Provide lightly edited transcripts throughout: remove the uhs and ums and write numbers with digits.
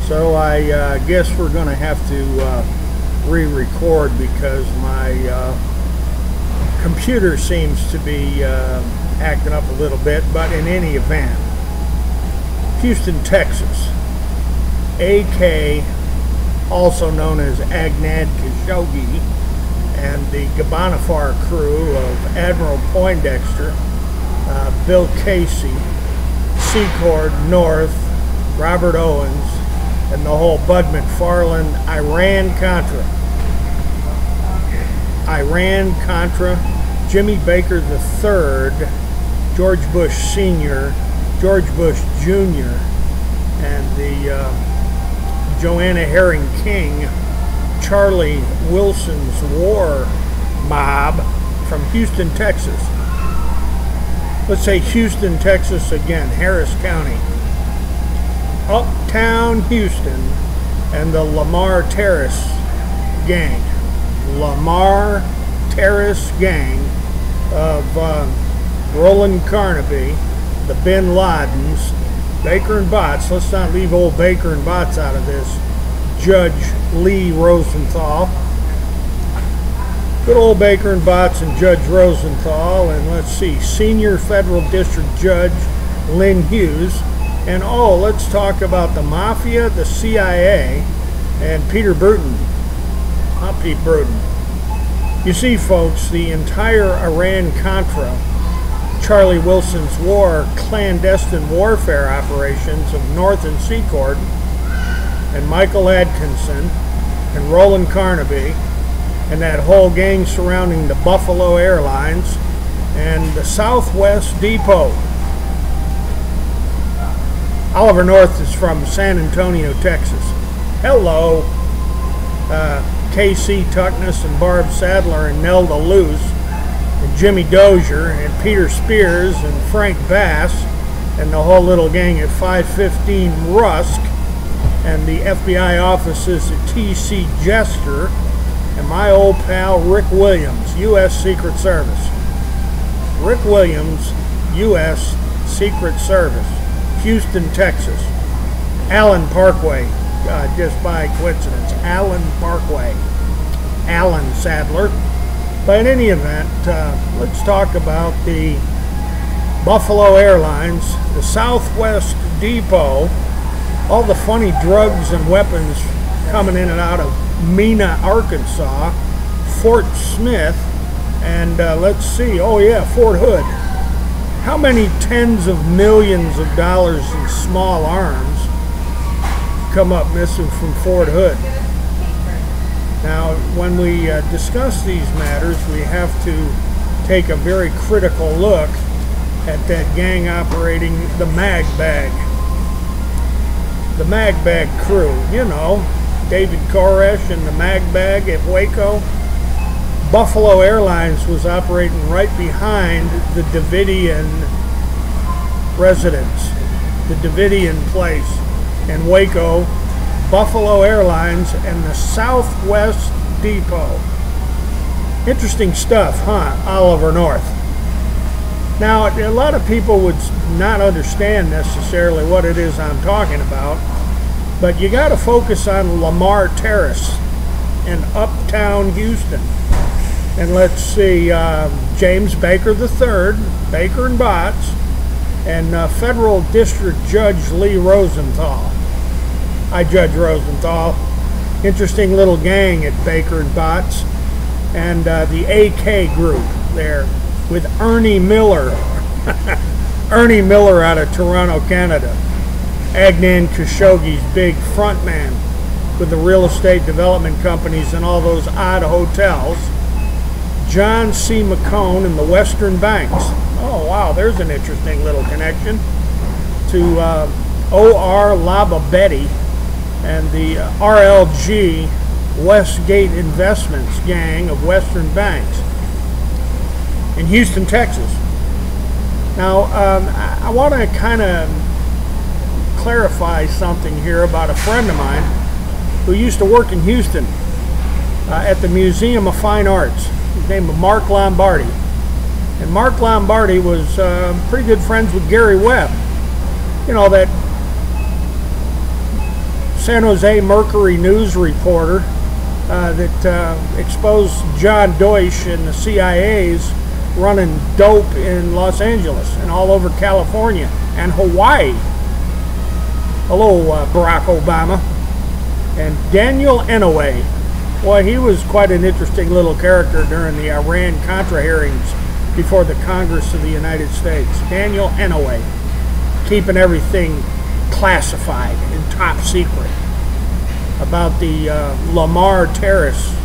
So I guess we're going to have to re-record because my computer seems to be acting up a little bit. But in any event, Houston, Texas, AK, also known as Agnad Khashoggi, and the Gabanafar crew of Admiral Poindexter, Bill Casey, Secord North, Robert Owens, and the whole Bud McFarland Iran-Contra, Jimmy Baker III, George Bush Sr., George Bush Jr., and the Joanna Herring King, Charlie Wilson's war mob from Houston, Texas. Let's say Houston, Texas again, Harris County. Uptown Houston and the Lamar Terrace gang. Lamar Terrace gang of Roland Carnaby, the Bin Ladens, Baker and Botts. Let's not leave old Baker and Botts out of this. Judge Lee Rosenthal. Good old Baker and Botts and Judge Rosenthal. And let's see, Senior Federal District Judge Lynn Hughes. And oh, let's talk about the Mafia, the CIA, and Peter Bruton. Not Pete Bruton. You see, folks, the entire Iran-Contra, Charlie Wilson's war, clandestine warfare operations of North and Secord, and Michael Atkinson, and Roland Carnaby, and that whole gang surrounding the Buffalo Airlines, and the Southwest Depot. Oliver North is from San Antonio, Texas. Hello. K.C. Tuckness and Barb Sadler and Nelda Luce and Jimmy Dozier and Peter Spears and Frank Bass and the whole little gang at 515 Rusk and the FBI offices at T.C. Jester and my old pal Rick Williams, U.S. Secret Service. Rick Williams, U.S. Secret Service. Houston, Texas. Allen Parkway, just by coincidence, Allen Parkway. Allen Sadler. But in any event, let's talk about the Buffalo Airlines, the Southwest Depot, all the funny drugs and weapons coming in and out of Mena, Arkansas, Fort Smith, and let's see, oh yeah, Fort Hood. How many tens of millions of dollars in small arms come up missing from Fort Hood? Now, when we discuss these matters, we have to take a very critical look at that gang operating the Mag Bag. The Mag Bag crew, you know, David Koresh and the Mag Bag at Waco. Buffalo Airlines was operating right behind the Davidian residence, the Davidian place in Waco. Buffalo Airlines and the Southwest Depot. Interesting stuff, huh, Oliver North? Now, a lot of people would not understand necessarily what it is I'm talking about, but you got to focus on Lamar Terrace in Uptown Houston. And let's see, James Baker III, Baker and Botts, and Federal District Judge Lee Rosenthal. Hi, Judge Rosenthal. Interesting little gang at Baker and Botts. And the AK group there with Ernie Miller. Ernie Miller out of Toronto, Canada. Agnad Khashoggi's big front man with the real estate development companies and all those odd hotels. John C. McCone and the Western Banks. Oh, wow, there's an interesting little connection to O.R. Lababetti and the RLG Westgate Investments gang of Western Banks in Houston, Texas. Now, I want to kind of clarify something here about a friend of mine who used to work in Houston at the Museum of Fine Arts. His name was Mark Lombardi. And Mark Lombardi was pretty good friends with Gary Webb. You know, that San Jose Mercury News reporter that exposed John Deutsch and the CIA's running dope in Los Angeles and all over California and Hawaii. Hello, Barack Obama. And Daniel Inouye. Boy, he was quite an interesting little character during the Iran-Contra hearings before the Congress of the United States. Daniel Inouye, keeping everything classified and top secret about the Lamar terrorist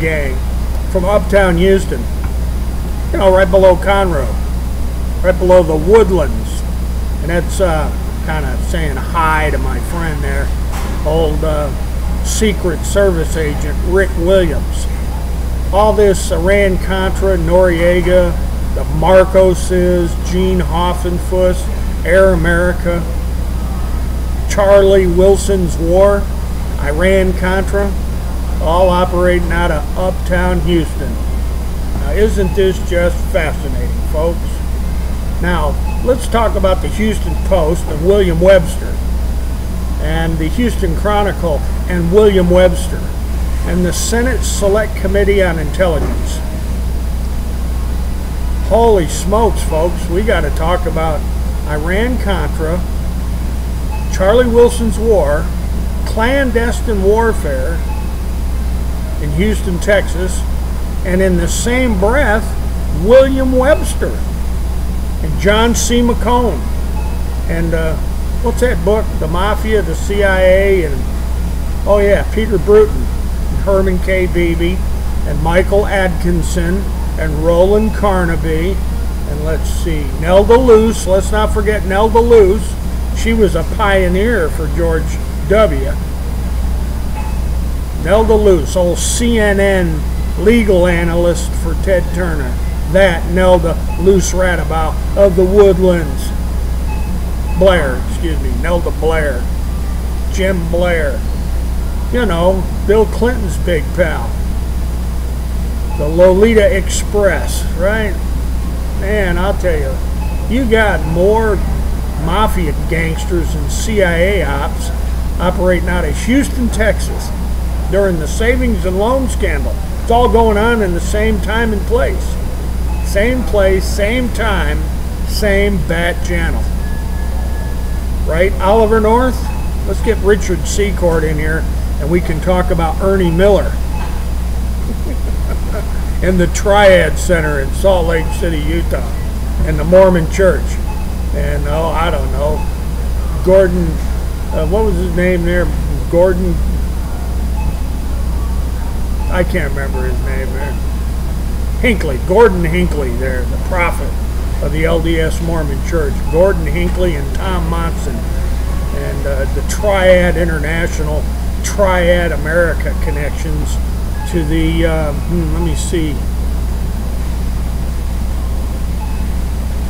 gang from uptown Houston, you know, right below Conroe, right below the Woodlands. And that's kind of saying hi to my friend there, old Secret Service agent Rick Williams. All this Iran-Contra, Noriega, the Marcoses, Gene Hoffenfuss, Air America, Charlie Wilson's War, Iran-Contra, all operating out of uptown Houston. Now, isn't this just fascinating, folks? Now, let's talk about the Houston Post and William Webster, and the Houston Chronicle and William Webster, and the Senate Select Committee on Intelligence. Holy smokes, folks, we got to talk about Iran-Contra, Charlie Wilson's War, clandestine warfare in Houston, Texas, and in the same breath, William Webster and John C. McCone. And what's that book? The Mafia, the CIA, and oh yeah, Peter Bruton, and Herman K. Beebe, and Michael Atkinson, and Roland Carnaby, and let's see, Nelda Luce. Let's not forget Nelda Luce. She was a pioneer for George W. Nelda Luce, old CNN legal analyst for Ted Turner. That Nelda Luce Radabout of the Woodlands. Nelda Blair. Jim Blair. You know, Bill Clinton's big pal. The Lolita Express, right? Man, I'll tell you, you got more mafia gangsters and CIA ops operating out of Houston, Texas during the savings and loan scandal. It's all going on in the same time and place. Same place, same time, same bat channel. Right, Oliver North? Let's get Richard Secord in here and we can talk about Ernie Miller and the Triad Center in Salt Lake City, Utah, and the Mormon Church. And oh, I don't know, Gordon, what was his name there? Gordon, I can't remember his name there. Hinckley, Gordon Hinckley there, the prophet of the LDS Mormon Church. Gordon Hinckley and Tom Monson, and the Triad International, Triad America connections to the, let me see.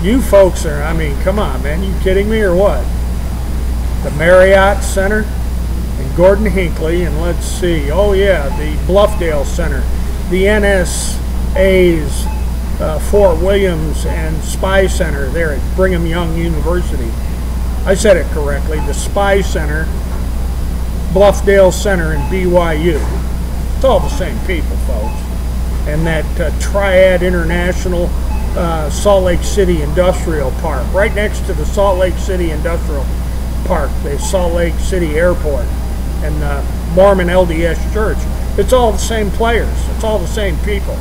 You folks are, I mean, come on, man, you kidding me or what? The Marriott Center and Gordon Hinckley, and let's see, oh yeah, the Bluffdale Center, the NSA's Fort Williams and Spy Center there at Brigham Young University. I said it correctly, the Spy Center, Bluffdale Center, and BYU. It's all the same people, folks. And that Triad International Salt Lake City Industrial Park, right next to the Salt Lake City Industrial Park, the Salt Lake City Airport, and the Mormon LDS Church. It's all the same players. It's all the same people.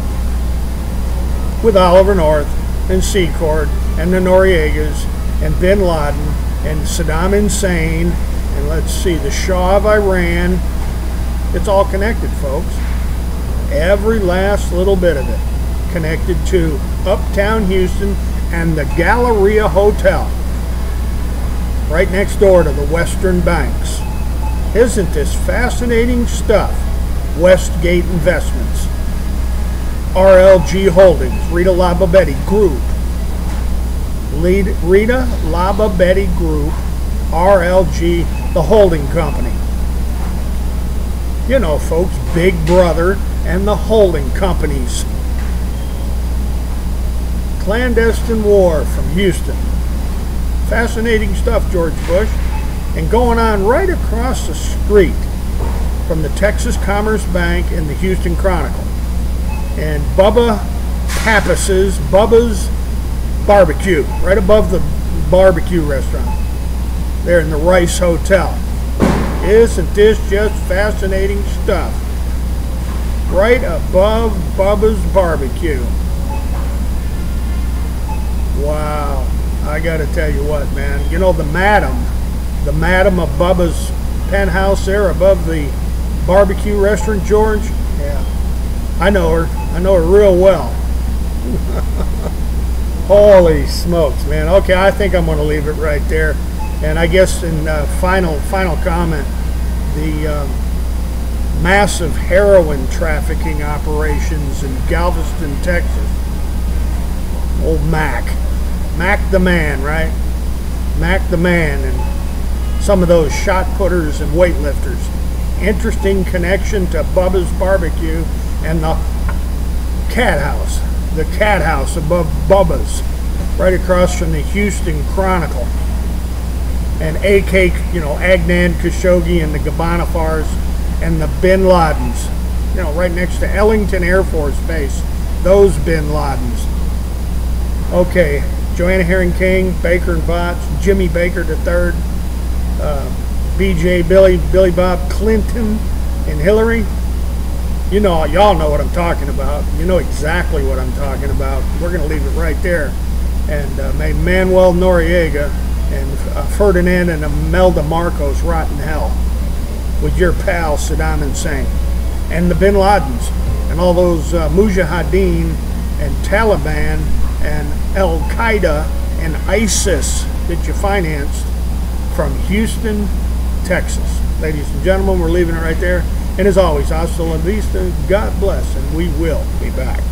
With Oliver North and Secord and the Noriegas and Bin Laden and Saddam Hussein and let's see, the Shah of Iran. It's all connected, folks. Every last little bit of it connected to uptown Houston and the Galleria Hotel right next door to the Western Banks. Isn't this fascinating stuff? Westgate Investments, RLG Holdings, Rita Labobetti Group, Rita Labobetti Group, RLG, the holding company. You know, folks, Big Brother and the holding companies. Clandestine war from Houston. Fascinating stuff, George Bush. And going on right across the street from the Texas Commerce Bank and the Houston Chronicle. And Bubba's Barbecue, right above the barbecue restaurant there in the Rice Hotel. Isn't this just fascinating stuff? Right above Bubba's Barbecue. Wow. I gotta tell you what, man. You know, the madam of Bubba's penthouse there above the barbecue restaurant, George? Yeah. I know her. I know her real well. Holy smokes, man. Okay, I think I'm going to leave it right there. And I guess in final comment, the massive heroin trafficking operations in Galveston, Texas. Old Mac the man, right? Mac the man, and some of those shot putters and weightlifters. Interesting connection to Bubba's Barbecue and the Cat House. The Cat House above Bubba's, right across from the Houston Chronicle. And AK, Adnan Khashoggi and the Gabanafars and the Bin Ladens, right next to Ellington Air Force Base. Those Bin Ladens. Okay, Joanna Herring King, Baker and Botts, Jimmy Baker III, BJ, Billy Bob Clinton, and Hillary. Y'all know what I'm talking about. You know exactly what I'm talking about. We're going to leave it right there. And may Manuel Noriega and Ferdinand and Imelda Marcos rot in hell with your pal Saddam Hussein and the Bin Ladens and all those Mujahideen and Taliban and Al-Qaeda and ISIS that you financed from Houston, Texas. Ladies and gentlemen, we're leaving it right there. And as always, hasta la vista, God bless, and we will be back.